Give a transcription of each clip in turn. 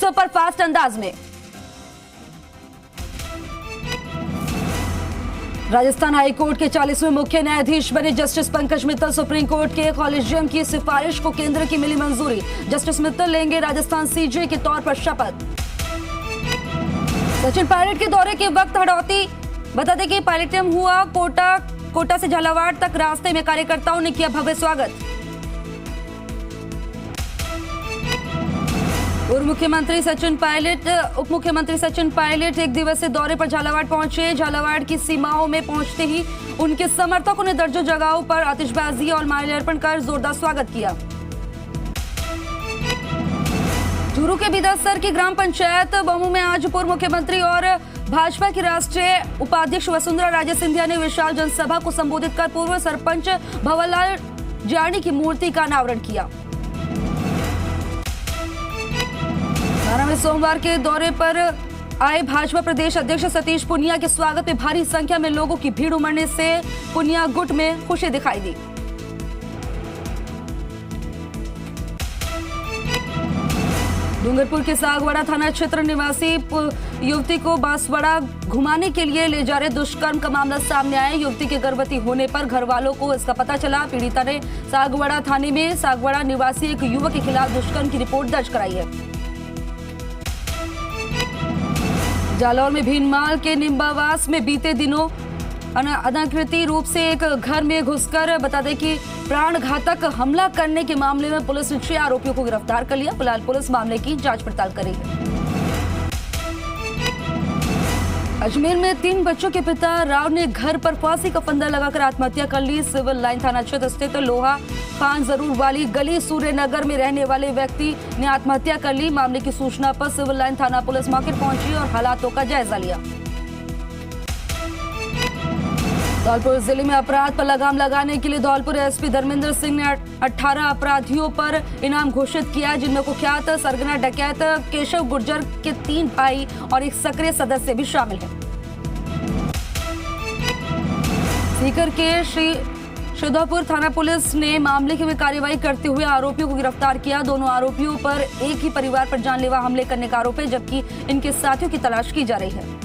Superfast अंदाज में। Rajasthan high court के 40वें मुख्य न्यायाधीश बने justice Pankaj Mittal. Supreme court के कॉलेजियम की सिफारिश को केंद्र की मिली मंजूरी। जस्टिस मित्तल लेंगे राजस्थान सीजे के तौर पर शपथ। सचिन पायलट के दौरे के वक्त हड़ौती। बता दें कि पायलटियम हुआ कोटा से झालावाड़ तक रास्ते में कार्यकर्ताओं ने किया भव्य स्वागत। पूर्व मुख्यमंत्री सचिन पायलट, उप मुख्यमंत्री सचिन पायलट एक दिवसीय दौरे पर झालावाड़ पहुंचे। झालावाड़ की सीमाओं में पहुंचते ही उनके समर्थकों ने दर्जों जगहों पर आतिशबाजी और माल्यार्पण कर जोरदार स्वागत किया। चूरू के बिदासर की ग्राम पंचायत बमू में आज पूर्व मुख्यमंत्री और भाजपा की राष्ट्रीय उपाध्यक्ष वसुंधरा राजे सिंधिया ने विशाल जनसभा को संबोधित कर पूर्व सरपंच भंवरलाल जानी की मूर्ति का अनावरण किया। में सोमवार के दौरे पर आए भाजपा प्रदेश अध्यक्ष सतीश पुनिया के स्वागत में भारी संख्या में लोगों की भीड़ उमड़ने से पुनिया गुट में खुशी दिखाई दी। डूंगरपुर के सागवाड़ा थाना क्षेत्र निवासी युवती को बांसवाड़ा घुमाने के लिए ले जा रहे दुष्कर्म का मामला सामने आया। युवती के गर्भवती होने पर घर वालों को इसका पता चला। पीड़िता ने सागवाड़ा थाने में सागवाड़ा निवासी एक युवक के खिलाफ दुष्कर्म की रिपोर्ट दर्ज कराई है। जालौर में भीनमाल के निम्बावास में बीते दिनों अनाकृति रूप से एक घर में घुसकर बता दें कि प्राण घातक हमला करने के मामले में पुलिस ने 6 आरोपियों को गिरफ्तार कर लिया। फिलहाल पुलिस मामले की जांच पड़ताल कर रही है। अजमेर में 3 बच्चों के पिता राव ने घर पर फांसी का फंदा लगाकर आत्महत्या कर ली। सिविल लाइन थाना क्षेत्र स्थित लोहा खान जरूर वाली गली सूर्यनगर में रहने वाले व्यक्ति ने आत्महत्या कर ली। मामले की सूचना पर सिविल लाइन थाना पुलिस मौके पर पहुंची और हालातों का जायजा लिया। धौलपुर जिले में अपराध पर लगाम लगाने के लिए धौलपुर एसपी धर्मेंद्र सिंह ने 18 अपराधियों पर इनाम घोषित किया, जिनमें कुख्यात सरगना डकैत केशव गुर्जर के 3 भाई और एक सक्रिय सदस्य भी शामिल हैं। सीकर के श्रीधरपुर थाना पुलिस ने मामले की कार्रवाई करते हुए आरोपियों को गिरफ्तार किया। दोनों आरोपियों पर एक ही परिवार पर जानलेवा हमले करने का आरोप है, जबकि इनके साथियों की तलाश की जा रही है।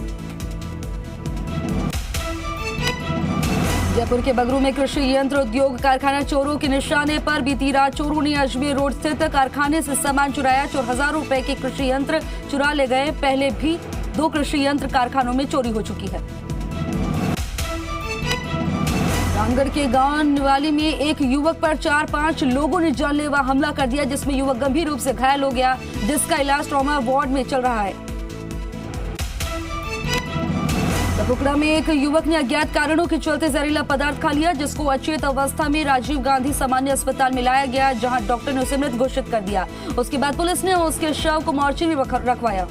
जयपुर के बगरू में कृषि यंत्र उद्योग कारखाना चोरों के निशाने पर बीती रात चोरों ने अजमेर रोड स्थित कारखाने से सामान चुराया। चोर हजारों रुपए के कृषि यंत्र चुरा ले गए। पहले भी 2 कृषि यंत्र कारखानों में चोरी हो चुकी है। रामगढ़ के गांव निवाली में एक युवक पर 4-5 लोगों ने जानलेवा हमला कर दिया, जिसमें युवक गंभीर रूप से घायल हो गया, जिसका इलाज ट्रॉमा वार्ड में चल रहा है। टुकड़ा में एक युवक ने अज्ञात कारणों के चलते जहरीला पदार्थ खा लिया, जिसको अचेत अवस्था में राजीव गांधी सामान्य अस्पताल में लाया गया, जहां डॉक्टर ने उसे मृत घोषित कर दिया। उसके बाद पुलिस ने उसके शव को मोर्चरी में रखवाया।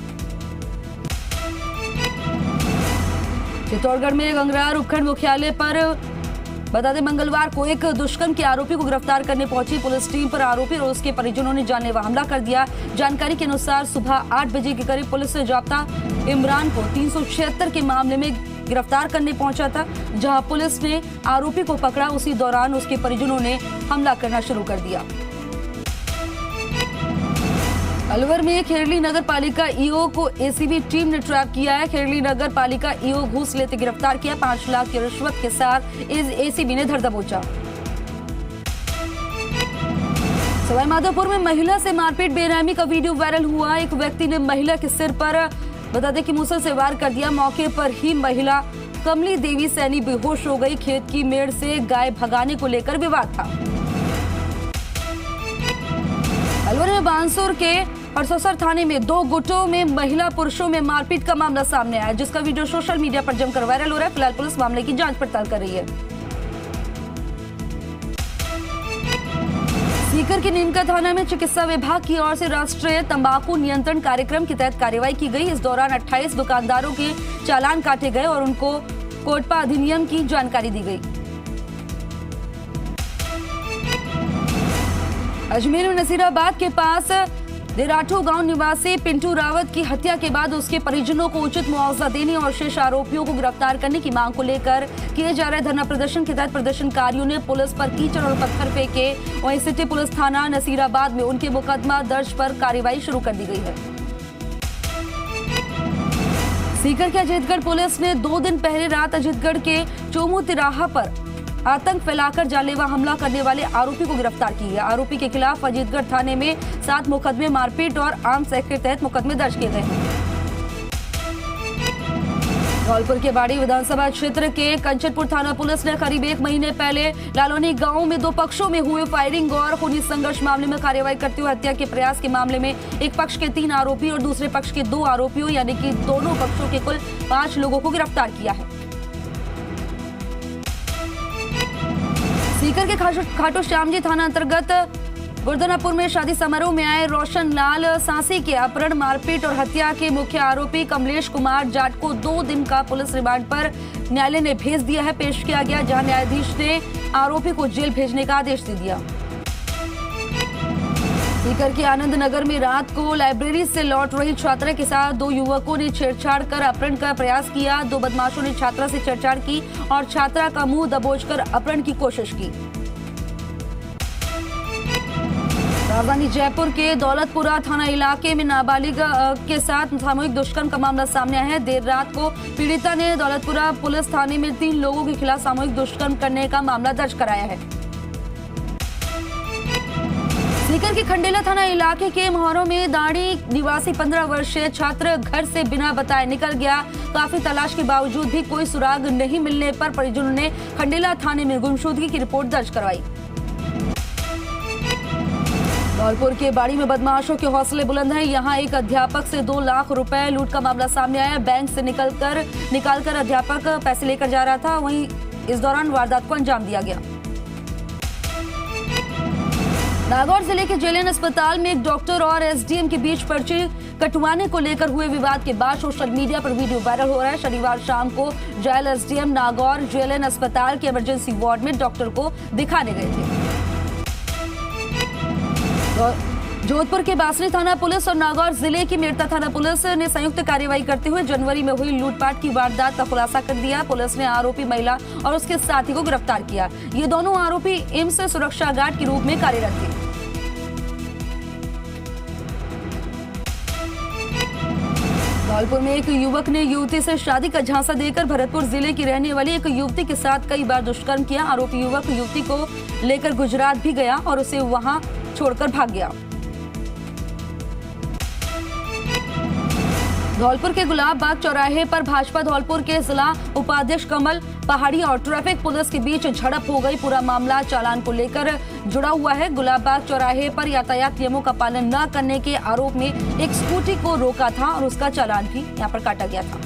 चित्तौड़गढ़ में गंगरार उपखंड मुख्यालय पर बता दें मंगलवार को एक दुष्कर्म के आरोपी को गिरफ्तार करने पहुंची पुलिस टीम पर आरोपी और उसके परिजनों ने जानलेवा हमला कर दिया। जानकारी के अनुसार सुबह 8 बजे के करीब पुलिस ने जाब्ता इमरान को 376 के मामले में गिरफ्तार करने पहुंचा था, जहां पुलिस ने आरोपी को पकड़ा। उसी दौरान उसके परिजनों ने हमला करना शुरू कर दिया। अलवर में खेरली नगर पालिका ईओ को एसीबी टीम ने ट्रैप किया है। खेरली नगर पालिका ईओ घूस लेते गिरफ्तार किया। 5 लाख की रिश्वत के साथ एसीबी ने धर दबोचा। सवाईमाधोपुर में महिला से मारपीट बेरहमी का वीडियो वायरल हुआ। एक व्यक्ति ने महिला के सिर पर बता दें कि मूसल से वार कर दिया। मौके पर ही महिला कमली देवी सैनी बेहोश हो गई। खेत की मेड़ से गाय भगाने को लेकर विवाद था। अलवर में बांसुर के हरसोसर थाने में 2 गुटों में महिला पुरुषों में मारपीट का मामला सामने आया, जिसका वीडियो सोशल मीडिया पर जमकर वायरल हो रहा है। फिलहाल पुलिस मामले की जांच पड़ताल कर रही है। सीकर के नीमका थाना में चिकित्सा विभाग की ओर से राष्ट्रीय तंबाकू नियंत्रण कार्यक्रम के तहत कार्रवाई की गई। इस दौरान 28 दुकानदारों के चालान काटे गए और उनको कोटपा अधिनियम की जानकारी दी गई। अजमेर में नसीराबाद के पास देराठू गांव निवासी पिंटू रावत की हत्या के बाद उसके परिजनों को उचित मुआवजा देने और शेष आरोपियों को गिरफ्तार करने की मांग को लेकर किए जा रहे धरना प्रदर्शन के तहत प्रदर्शनकारियों ने पुलिस पर कीचड़ और पत्थर फेंके। वहीं सिटी पुलिस थाना नसीराबाद में उनके मुकदमा दर्ज पर कार्रवाई शुरू कर दी गई है। सीकर के अजीतगढ़ पुलिस ने 2 दिन पहले रात अजीतगढ़ के चोमू तिराहा पर आतंक फैलाकर जानलेवा हमला करने वाले आरोपी को गिरफ्तार की है। आरोपी के खिलाफ अजीतगढ़ थाने में 7 मुकदमे मारपीट और आर्म्स एक्ट के तहत मुकदमे दर्ज किए गए हैं। धौलपुर के बाड़ी विधानसभा क्षेत्र के कंचनपुर थाना पुलिस ने करीब 1 महीने पहले लालोनी गांव में 2 पक्षों में हुए फायरिंग और खूनी संघर्ष मामले में कार्रवाई करते हुए हत्या के प्रयास के मामले में एक पक्ष के 3 आरोपी और दूसरे पक्ष के 2 आरोपियों यानी कि दोनों पक्षों के कुल 5 लोगों को गिरफ्तार किया है। सीकर के खाटू श्यामजी थाना अंतर्गत गुरदनापुर में शादी समारोह में आए रोशन लाल सांसी के अपहरण, मारपीट और हत्या के मुख्य आरोपी कमलेश कुमार जाट को 2 दिन का पुलिस रिमांड पर न्यायालय ने भेज दिया है। पेश किया गया, जहां न्यायाधीश ने आरोपी को जेल भेजने का आदेश दे दिया। सीकर के आनंद नगर में रात को लाइब्रेरी से लौट रही छात्रा के साथ 2 युवकों ने छेड़छाड़ कर अपहरण का प्रयास किया। 2 बदमाशों ने छात्रा से छेड़छाड़ की और छात्रा का मुंह दबोचकर अपहरण की कोशिश की। राजधानी जयपुर के दौलतपुरा थाना इलाके में नाबालिग के साथ सामूहिक दुष्कर्म का मामला सामने आया है। देर रात को पीड़िता ने दौलतपुरा पुलिस थाने में 3 लोगों के खिलाफ सामूहिक दुष्कर्म करने का मामला दर्ज कराया है। सीकर के खंडेला थाना इलाके के मोहरों में दाड़ी निवासी 15 वर्षीय छात्र घर से बिना बताए निकल गया। काफी तलाश के बावजूद भी कोई सुराग नहीं मिलने पर परिजनों ने खंडेला थाने में गुमशुदगी की रिपोर्ट दर्ज करवाई। धौलपुर के बाड़ी में बदमाशों के हौसले बुलंद हैं। यहां एक अध्यापक से 2 लाख रुपए लूट का मामला सामने आया। बैंक से निकालकर अध्यापक पैसे लेकर जा रहा था। वहीं इस दौरान वारदात को अंजाम दिया गया। नागौर जिले के जेएलएन अस्पताल में एक डॉक्टर और एसडीएम के बीच पर्ची कटवाने को लेकर हुए विवाद के बाद सोशल मीडिया पर वीडियो वायरल हो रहा है। शनिवार शाम को जेएल एसडीएम नागौर जेएलएन अस्पताल के इमरजेंसी वार्ड में डॉक्टर को दिखाने गए थे। जोधपुर के बासनी थाना पुलिस और नागौर जिले की मेरता थाना पुलिस ने संयुक्त कार्रवाई करते हुए जनवरी में हुई लूटपाट की वारदात का खुलासा कर दिया। पुलिस ने आरोपी महिला और उसके साथी को गिरफ्तार किया। ये दोनों आरोपी एम्स सुरक्षा गार्ड के रूप में कार्यरत थे। धौलपुर में एक युवक ने युवती से शादी का झांसा देकर भरतपुर जिले की रहने वाली एक युवती के साथ कई बार दुष्कर्म किया। आरोपी युवक युवती को लेकर गुजरात भी गया और उसे वहां छोड़कर भाग गया। धौलपुर के गुलाब बाग चौराहे पर भाजपा धौलपुर के जिला उपाध्यक्ष कमल पहाड़ी और ट्रैफिक पुलिस के बीच झड़प हो गई। पूरा मामला चालान को लेकर जुड़ा हुआ है। गुलाब बाग चौराहे पर यातायात नियमों का पालन न करने के आरोप में एक स्कूटी को रोका था और उसका चालान भी यहां पर काटा गया था।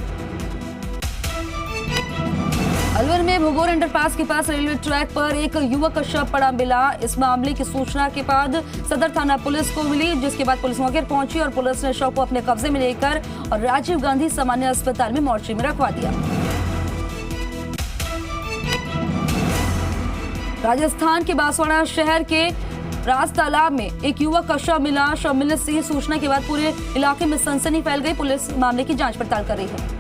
अलवर में भगोर अंडरपास के पास रेलवे ट्रैक पर एक युवक का शव पड़ा मिला। इस मामले की सूचना के बाद सदर थाना पुलिस को मिली, जिसके बाद पुलिस मौके पर पहुंची और पुलिस ने शव को अपने कब्जे में लेकर और राजीव गांधी सामान्य अस्पताल में मोर्चरी में रखवा दिया। राजस्थान के बांसवाड़ा शहर के राज तालाब में एक युवक का शव मिला। शव मिलने से सूचना के बाद पूरे इलाके में सनसनी फैल गई। पुलिस मामले की जांच पड़ताल कर रही है।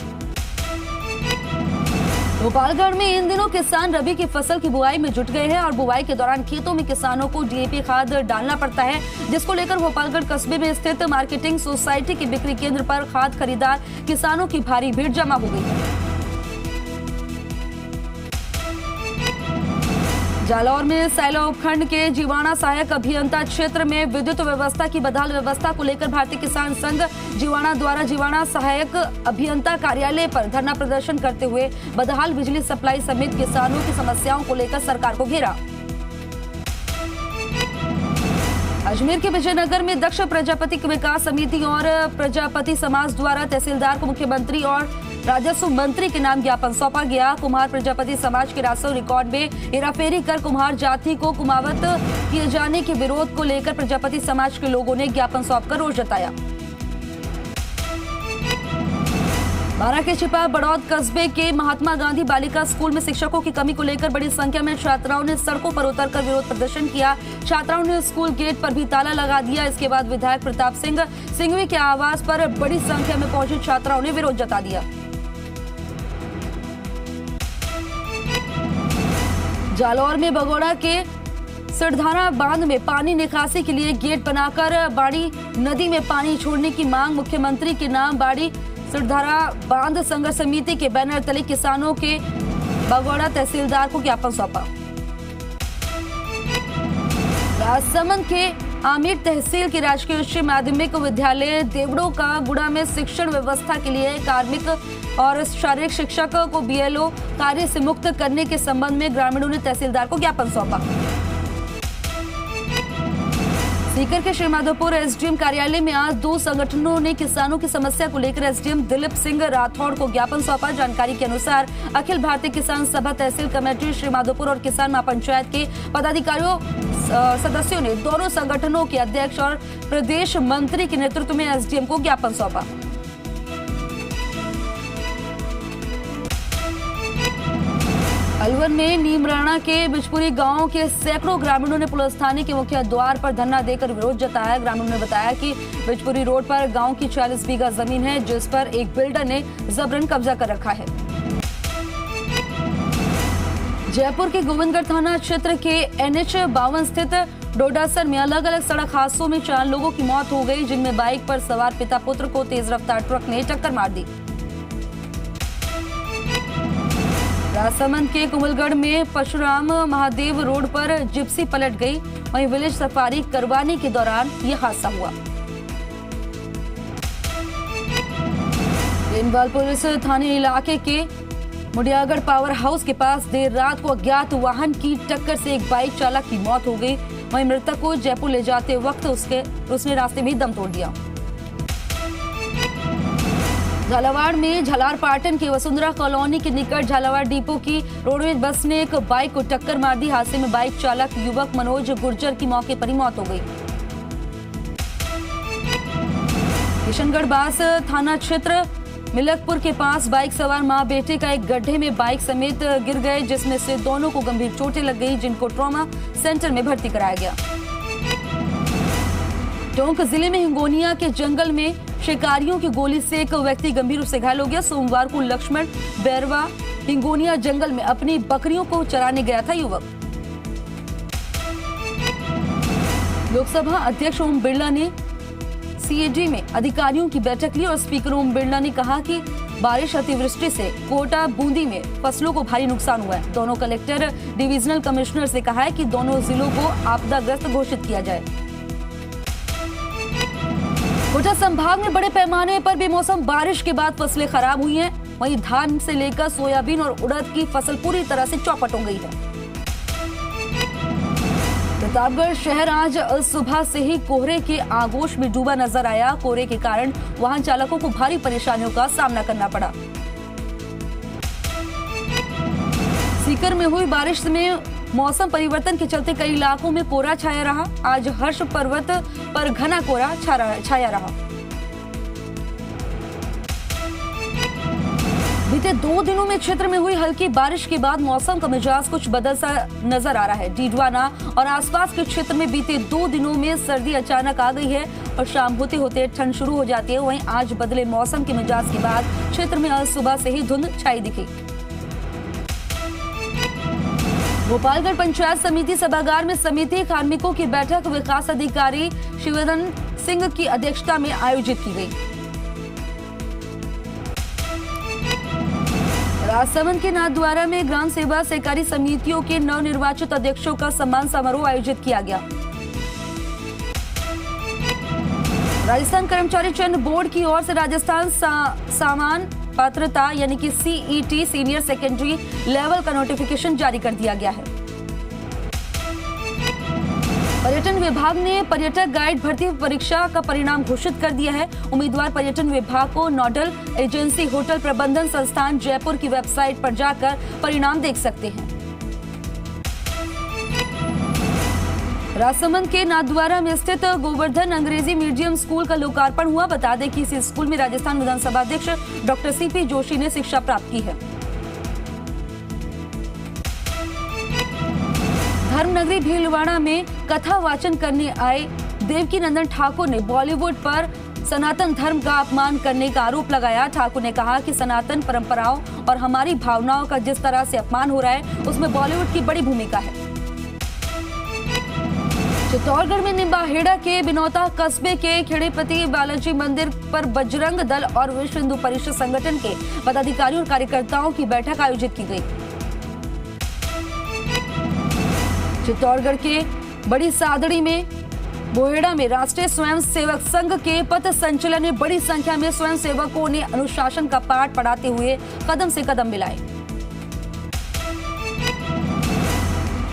गोपालगढ़ में इन दिनों किसान रबी की फसल की बुआई में जुट गए हैं और बुआई के दौरान खेतों में किसानों को डीएपी खाद डालना पड़ता है, जिसको लेकर गोपालगढ़ कस्बे में स्थित मार्केटिंग सोसाइटी के बिक्री केंद्र पर खाद खरीदार किसानों की भारी भीड़ जमा हो गई है। जालौर में सैला उपखंड के जीवाणा सहायक अभियंता क्षेत्र में विद्युत व्यवस्था की बदहाल व्यवस्था को लेकर भारतीय किसान संघ जीवाणा द्वारा जीवाणा सहायक अभियंता कार्यालय पर धरना प्रदर्शन करते हुए बदहाल बिजली सप्लाई समेत किसानों की समस्याओं को लेकर सरकार को घेरा। अजमेर के विजयनगर में दक्ष प्रजापति विकास समिति और प्रजापति समाज द्वारा तहसीलदार को मुख्यमंत्री और राजस्व मंत्री के नाम ज्ञापन सौंपा गया। कुम्हार प्रजापति समाज के राजस्व रिकॉर्ड में हेराफेरी कर कुम्हार जाति को कुमावत किए जाने के विरोध को लेकर प्रजापति समाज के लोगों ने ज्ञापन सौंपकर रोष जताया। बारां के छिपा बड़ौद कस्बे के महात्मा गांधी बालिका स्कूल में शिक्षकों की कमी को लेकर बड़ी संख्या में छात्राओं ने सड़कों पर उतरकर विरोध प्रदर्शन किया। छात्राओं ने स्कूल गेट पर भी ताला लगा दिया। इसके बाद विधायक प्रताप सिंह सिंघवी के आवास पर बड़ी संख्या में पहुंची छात्राओं ने विरोध जता दिया। जालौर में बगोड़ा के सिरधारा बांध में पानी निकासी के लिए गेट बनाकर बाड़ी नदी में पानी छोड़ने की मांग मुख्यमंत्री के नाम बाड़ी सिरधारा बांध संघर्ष समिति के बैनर तले किसानों के बगौड़ा तहसीलदार को ज्ञापन सौंपा। राजसमंद के आमिर तहसील के राजकीय उच्च माध्यमिक विद्यालय देवड़ो का गुड़ा में शिक्षण व्यवस्था के लिए कार्मिक और शारीरिक शिक्षक को बीएलओ कार्य से मुक्त करने के संबंध में ग्रामीणों ने तहसीलदार को ज्ञापन सौंपा। सीकर के श्रीमाधोपुर एसडीएम कार्यालय में आज दो संगठनों ने किसानों की समस्या को लेकर एसडीएम दिलीप सिंह राठौड़ को ज्ञापन सौंपा। जानकारी के अनुसार अखिल भारतीय किसान सभा तहसील कमेटी श्रीमाधोपुर और किसान महापंचायत के पदाधिकारियों सदस्यों ने दोनों संगठनों के अध्यक्ष और प्रदेश मंत्री के नेतृत्व में एसडीएम को ज्ञापन सौंपा। अलवर में नीमराणा के बिजपुरी गांव के सैकड़ों ग्रामीणों ने पुलिस थाने के मुख्य द्वार पर धरना देकर विरोध जताया। ग्रामीणों ने बताया कि बिजपुरी रोड पर गांव की 40 बीघा जमीन है, जिस पर एक बिल्डर ने जबरन कब्जा कर रखा है। जयपुर के गोविंदगढ़ थाना क्षेत्र के NH 52 स्थित डोडासर में अलग अलग सड़क हादसों में 4 लोगों की मौत हो गई, जिनमें बाइक पर सवार पिता पुत्र को तेज रफ्तार ट्रक ने टक्कर मार दी। राजसमंद के कुमलगढ़ में परशुराम महादेव रोड पर जिप्सी पलट गई, वहीं विलेज सफारी करवाने के दौरान यह हादसा हुआ। रेनवाल पुलिस थाने इलाके के मुडियागढ़ पावर हाउस के पास देर रात को अज्ञात वाहन की टक्कर से एक बाइक चालक की मौत हो गई, वहीं मृतक को जयपुर ले जाते वक्त उसने रास्ते में दम तोड़ दिया। झालावाड़ में झालारपाटन के वसुंधरा कॉलोनी के निकट झालावाड़ डिपो की रोडवेज बस ने एक बाइक को टक्कर मार दी। हादसे में बाइक चालक युवक मनोज गुर्जर की मौके पर ही मौत हो गई। किशनगढ़ बास थाना क्षेत्र मिलकपुर के पास बाइक सवार मां बेटे का एक गड्ढे में बाइक समेत गिर गए, जिसमें से दोनों को गंभीर चोटें लग गई, जिनको ट्रॉमा सेंटर में भर्ती कराया गया। टोंक जिले में हिंगोनिया के जंगल में शिकारियों की गोली से एक व्यक्ति गंभीर रूप से घायल हो गया। सोमवार को लक्ष्मण बैरवा हिंगोनिया जंगल में अपनी बकरियों को चराने गया था युवक। लोकसभा अध्यक्ष ओम बिरला ने सीएडी में अधिकारियों की बैठक ली और स्पीकर ओम बिरला ने कहा कि बारिश अतिवृष्टि से कोटा बूंदी में फसलों को भारी नुकसान हुआ है। दोनों कलेक्टर डिविजनल कमिश्नर से कहा है कि दोनों जिलों को आपदाग्रस्त घोषित किया जाए। कोटा संभाग में बड़े पैमाने पर बेमौसम बारिश के बाद फसलें खराब हुई हैं, वहीं धान से लेकर सोयाबीन और उड़द की फसल पूरी तरह से चौपट हो गई है। प्रतापगढ़ शहर आज सुबह से ही कोहरे के आगोश में डूबा नजर आया। कोहरे के कारण वाहन चालकों को भारी परेशानियों का सामना करना पड़ा। सीकर में हुई बारिश में मौसम परिवर्तन के चलते कई इलाकों में कोहरा छाया रहा। आज हर्ष पर्वत पर घना कोहरा छाया रहा। बीते 2 दिनों में क्षेत्र में हुई हल्की बारिश के बाद मौसम का मिजाज कुछ बदल सा नजर आ रहा है। डीडवाना और आसपास के क्षेत्र में बीते 2 दिनों में सर्दी अचानक आ गई है और शाम होते होते ठंड शुरू हो जाती है। वहीं आज बदले मौसम के मिजाज के बाद क्षेत्र में आज सुबह से ही धुंध छाई दिखी। गोपालगढ़ पंचायत समिति सभागार में समिति कार्मिकों की बैठक विकास अधिकारी शिवरन सिंह की अध्यक्षता में आयोजित की गई। राजसमंद के नाथद्वारा में ग्राम सेवा सहकारी समितियों के नवनिर्वाचित अध्यक्षों का सम्मान समारोह आयोजित किया गया। राजस्थान कर्मचारी चयन बोर्ड की ओर से राजस्थान सामान पात्रता यानी कि सीईटी सीनियर सेकेंडरी लेवल का नोटिफिकेशन जारी कर दिया गया है। पर्यटन विभाग ने पर्यटक गाइड भर्ती परीक्षा का परिणाम घोषित कर दिया है। उम्मीदवार पर्यटन विभाग को नोडल एजेंसी होटल प्रबंधन संस्थान जयपुर की वेबसाइट पर जाकर परिणाम देख सकते हैं। राजसमंद के नाथद्वारा में स्थित गोवर्धन अंग्रेजी मीडियम स्कूल का लोकार्पण हुआ। बता दें कि इस स्कूल में राजस्थान विधानसभा अध्यक्ष डॉक्टर सीपी जोशी ने शिक्षा प्राप्त की है। धर्मनगरी भीलवाड़ा में कथा वाचन करने आए देवकी नंदन ठाकुर ने बॉलीवुड पर सनातन धर्म का अपमान करने का आरोप लगाया। ठाकुर ने कहा कि सनातन परंपराओं और हमारी भावनाओं का जिस तरह से अपमान हो रहा है उसमें बॉलीवुड की बड़ी भूमिका है। चित्तौड़गढ़ में निम्बाहेड़ा के बिनौता कस्बे के खेड़ेपति बालाजी मंदिर पर बजरंग दल और विश्व हिंदू परिषद संगठन के पदाधिकारियों और कार्यकर्ताओं की बैठक आयोजित की गई। चित्तौड़गढ़ के बड़ी सादड़ी में बोहेड़ा में राष्ट्रीय स्वयंसेवक संघ के पथ संचलन में बड़ी संख्या में स्वयंसेवकों ने अनुशासन का पाठ पढ़ाते हुए कदम से कदम मिलाए।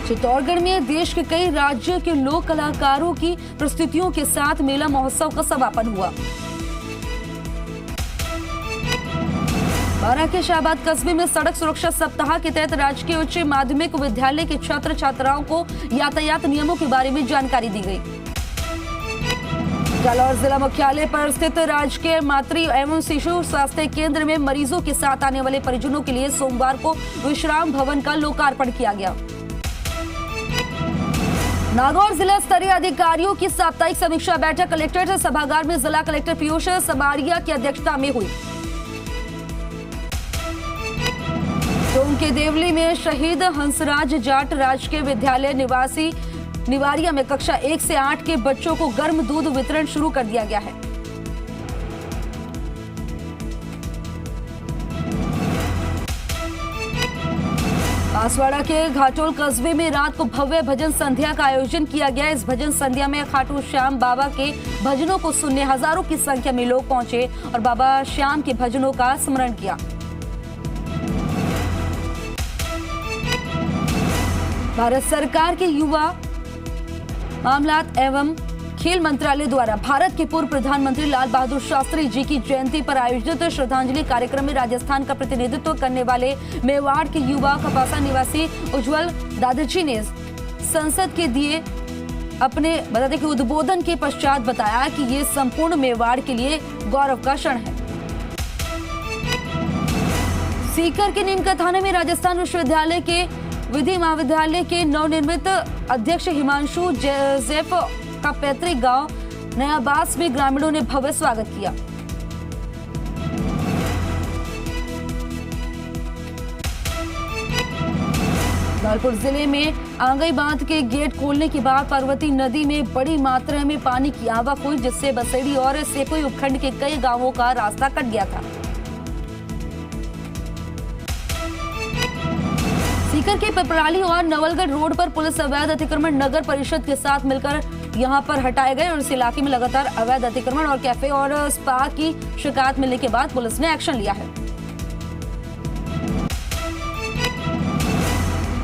चित्तौड़गढ़ में देश के कई राज्यों के लोक कलाकारों की प्रस्तुतियों के साथ मेला महोत्सव का समापन हुआ। बारां के शाहबाद कस्बे में सड़क सुरक्षा सप्ताह के तहत राजकीय उच्च माध्यमिक विद्यालय के छात्र छात्राओं को यातायात नियमों के बारे में जानकारी दी गई। जालौर जिला मुख्यालय पर स्थित राजकीय मातृ एवं शिशु स्वास्थ्य केंद्र में मरीजों के साथ आने वाले परिजनों के लिए सोमवार को विश्राम भवन का लोकार्पण किया गया। नागौर जिला स्तरीय अधिकारियों की साप्ताहिक समीक्षा बैठक कलेक्ट्रेट सभागार में जिला कलेक्टर पीयूष समारिया की अध्यक्षता में हुई। टोंक के देवली में शहीद हंसराज जाट राजकीय विद्यालय निवासी निवारिया में कक्षा 1 से 8 के बच्चों को गर्म दूध वितरण शुरू कर दिया गया है। बांसवाड़ा के घाटोल कस्बे में रात को भव्य भजन संध्या का आयोजन किया गया। इस भजन संध्या में खाटू श्याम बाबा के भजनों को सुनने हजारों की संख्या में लोग पहुंचे और बाबा श्याम के भजनों का स्मरण किया। भारत सरकार के युवा मामलात एवं खेल मंत्रालय द्वारा भारत के पूर्व प्रधानमंत्री लाल बहादुर शास्त्री जी की जयंती पर आयोजित श्रद्धांजलि कार्यक्रम में राजस्थान का प्रतिनिधित्व करने वाले मेवाड़ के युवा कपासा निवासी उज्जवल दादाजी ने संसद के दिए अपने बताते कि उद्बोधन के पश्चात बताया कि ये संपूर्ण मेवाड़ के लिए गौरव का क्षण है। सीकर के नीमका थाने में राजस्थान विश्वविद्यालय के विधि महाविद्यालय के नवनिर्मित अध्यक्ष हिमांशु जैफ का पैतृक गांव नयाबास में ग्रामीणों ने भव्य स्वागत किया। धौलपुर जिले में आंगई बांध के गेट खोलने के बाद पार्वती नदी में बड़ी मात्रा में पानी की आवक हुई, जिससे बसेड़ी और सेकोई उपखंड के कई गांवों का रास्ता कट गया था। सीकर के पिपराली और नवलगढ़ रोड पर पुलिस अवैध अतिक्रमण नगर परिषद के साथ मिलकर यहां पर हटाए गए और इस इलाके में लगातार अवैध अतिक्रमण और कैफे और स्पा की शिकायत मिलने के बाद पुलिस ने एक्शन लिया है।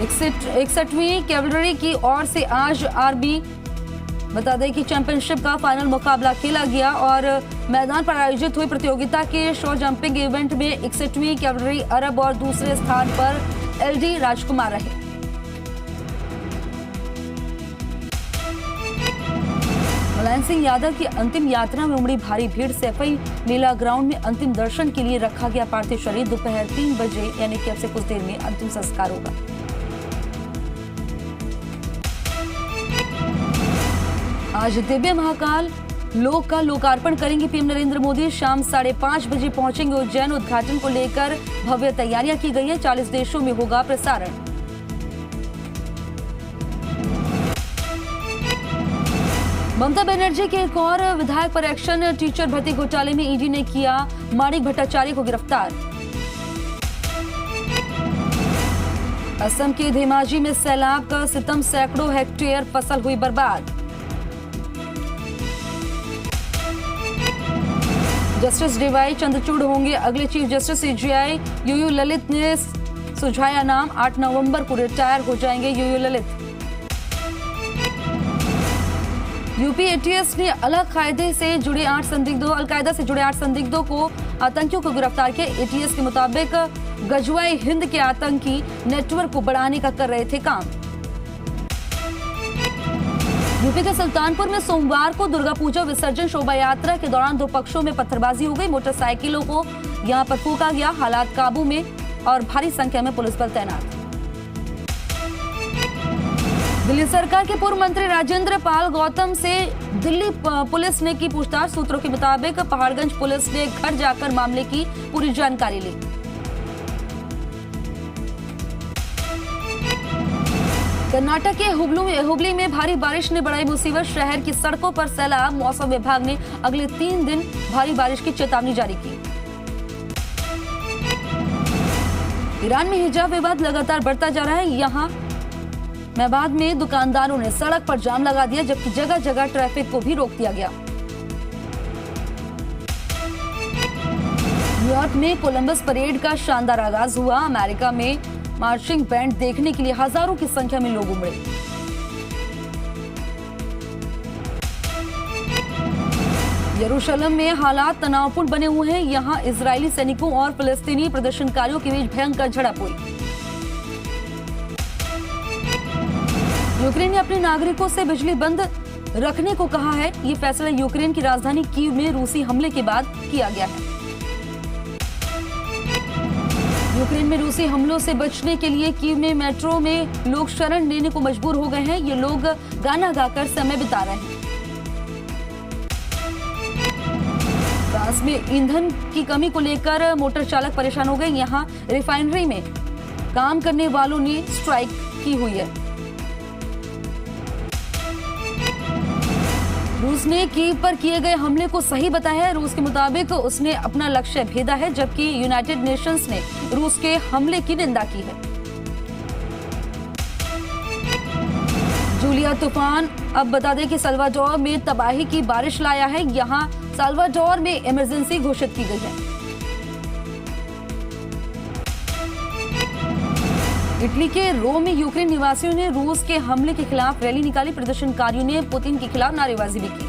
61वीं कैवलरी की ओर से आज आरबी बता दें कि चैंपियनशिप का फाइनल मुकाबला खेला गया और मैदान पर आयोजित हुई प्रतियोगिता के शो जंपिंग इवेंट में 61वीं कैवलरी अरब और दूसरे स्थान पर एलडी राजकुमार रहे। मुलायम सिंह यादव की अंतिम यात्रा में उमड़ी भारी भीड़। सैफई मेला ग्राउंड में अंतिम दर्शन के लिए रखा गया पार्थिव शरीर। दोपहर 3 बजे यानी कि अब से कुछ देर में अंतिम संस्कार होगा। आज दिव्य महाकाल लोक का लोकार्पण करेंगे पीएम नरेंद्र मोदी। शाम 5:30 बजे पहुंचेंगे उज्जैन। उद्घाटन को लेकर भव्य तैयारियां की गई है। 40 देशों में होगा प्रसारण। ममता बनर्जी के एक और विधायक पर एक्शन। टीचर भर्ती घोटाले में ईडी ने किया माणिक भट्टाचार्य को गिरफ्तार। असम के धेमाजी में सैलाब का सितम, सैकड़ों हेक्टेयर फसल हुई बर्बाद। जस्टिस डीवाई चंद्रचूड़ होंगे अगले chief justice. CJI UU Lalit ने सुझाया नाम। 8 नवंबर को रिटायर हो जाएंगे यूयू ललित। यूपी एटीएस ने अलकायदा से जुड़े 8 संदिग्धों को आतंकियों को गिरफ्तार किया। एटीएस के मुताबिक गजवाई हिंद के आतंकी नेटवर्क को बढ़ाने का कर रहे थे काम। यूपी के सुल्तानपुर में सोमवार को दुर्गा पूजा विसर्जन शोभा यात्रा के दौरान 2 पक्षों में पत्थरबाजी हो गई। मोटरसाइकिलों को यहां पर फूंका गया। हालात काबू में और भारी संख्या में पुलिस बल तैनात। दिल्ली सरकार के पूर्व मंत्री राजेंद्र पाल गौतम से दिल्ली पुलिस ने की पूछताछ। सूत्रों के मुताबिक पहाड़गंज पुलिस ने घर जाकर मामले की पूरी जानकारी ली। कर्नाटक के हुबली में भारी बारिश ने बढ़ाई मुसीबत। शहर की सड़कों पर सैलाब। मौसम विभाग ने अगले 3 दिन भारी बारिश की चेतावनी जारी की। ईरान में हिजाब विवाद लगातार बढ़ता जा रहा है। यहाँ मेवात में दुकानदारों ने सड़क पर जाम लगा दिया, जबकि जगह जगह ट्रैफिक को भी रोक दिया गया। न्यूयॉर्क में कोलंबस परेड का शानदार आगाज हुआ। अमेरिका में मार्चिंग बैंड देखने के लिए हजारों की संख्या में लोग उमड़े। यरूशलेम में हालात तनावपूर्ण बने हुए हैं। यहां इजरायली सैनिकों और फिलिस्तीनी प्रदर्शनकारियों के बीच भयंकर झड़प हुई। यूक्रेन ने अपने नागरिकों से बिजली बंद रखने को कहा है। ये फैसला यूक्रेन की राजधानी कीव में रूसी हमले के बाद किया गया है। यूक्रेन में रूसी हमलों से बचने के लिए कीव में मेट्रो में लोग शरण लेने को मजबूर हो गए हैं। ये लोग गाना गाकर समय बिता रहे हैं। फ्रांस में ईंधन की कमी को लेकर मोटर चालक परेशान हो गए। यहां रिफाइनरी में काम करने वालों ने स्ट्राइक की हुई है। रूस ने कीव पर किए गए हमले को सही बताया है। रूस के मुताबिक उसने अपना लक्ष्य भेदा है, जबकि यूनाइटेड नेशंस ने रूस के हमले की निंदा की है। जूलिया तूफान अब बता दें कि साल्वाडोर में तबाही की बारिश लाया है। यहां साल्वाडोर में इमरजेंसी घोषित की गई है। इटली के रोम में यूक्रेन निवासियों ने रूस के हमले के खिलाफ रैली निकाली। प्रदर्शनकारियों ने पुतिन के खिलाफ नारेबाजी भी की।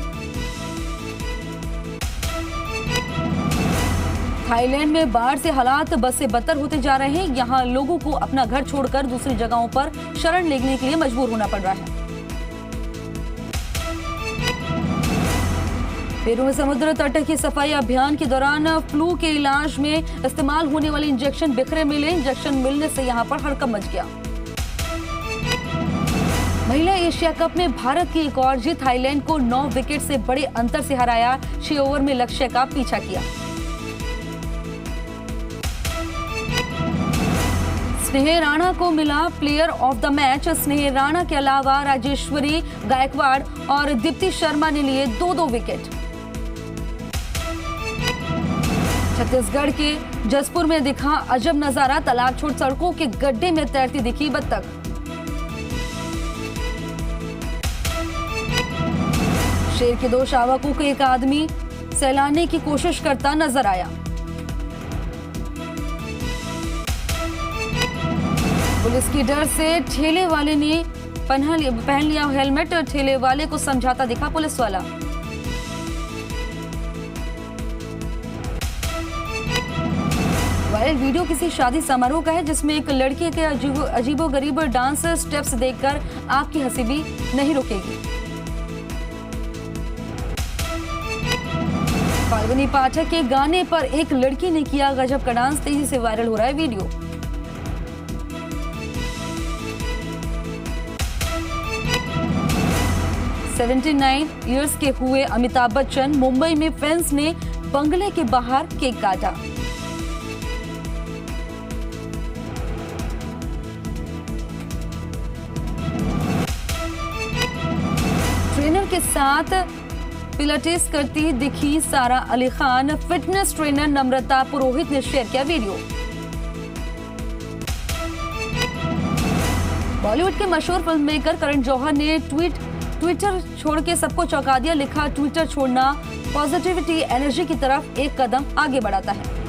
थाईलैंड में बाढ़ से हालात बद से बदतर होते जा रहे हैं। यहां लोगों को अपना घर छोड़कर दूसरी जगहों पर शरण लेने के लिए मजबूर होना पड़ रहा है। पेरू में समुद्र तट की सफाई अभियान के दौरान फ्लू के इलाज में इस्तेमाल होने वाले इंजेक्शन बिखरे मिले। इंजेक्शन मिलने से यहां पर हड़कंप मच गया। महिला एशिया कप में भारत की एक और जीत। थाईलैंड को 9 विकेट से बड़े अंतर से हराया। 6 ओवर में लक्ष्य का पीछा किया। स्नेह राणा को मिला प्लेयर ऑफ द मैच। स्नेह राणा के अलावा राजेश्वरी गायकवाड़ और दीप्ति शर्मा ने लिए 2-2 विकेट। छत्तीसगढ़ के जसपुर में दिखा अजब नजारा। तालाब छोड़ सड़कों के गड्ढे में तैरती दिखी बत्तख। शेर के 2 शावकों को एक आदमी सहलाने की कोशिश करता नजर आया। पुलिस की डर से ठेले वाले ने पहन लिया हेलमेट। ठेले वाले को समझाता दिखा पुलिस वाला। वायरल वीडियो किसी शादी समारोह का है, जिसमें एक लड़के के अजीबोगरीब डांस स्टेप्स देखकर आपकी हंसी भी नहीं रुकेगी। फाल्गुनी पाठक के गाने पर एक लड़की ने किया गजब का डांस। तेजी से वायरल हो रहा है वीडियो। $79 ईयर्स के हुए अमिताभ बच्चन। मुंबई में फैंस ने बंगले के बाहर केक काटा। ट्रेनर के साथ पिलाटेस करती दिखी सारा अली खान। फिटनेस ट्रेनर नम्रता पुरोहित ने शेयर किया वीडियो। बॉलीवुड के मशहूर फिल्म मेकर करण जौहर ने ट्विटर छोड़ के सबको चौंका दिया। लिखा, ट्विटर छोड़ना पॉजिटिविटी एनर्जी की तरफ एक कदम आगे बढ़ाता है।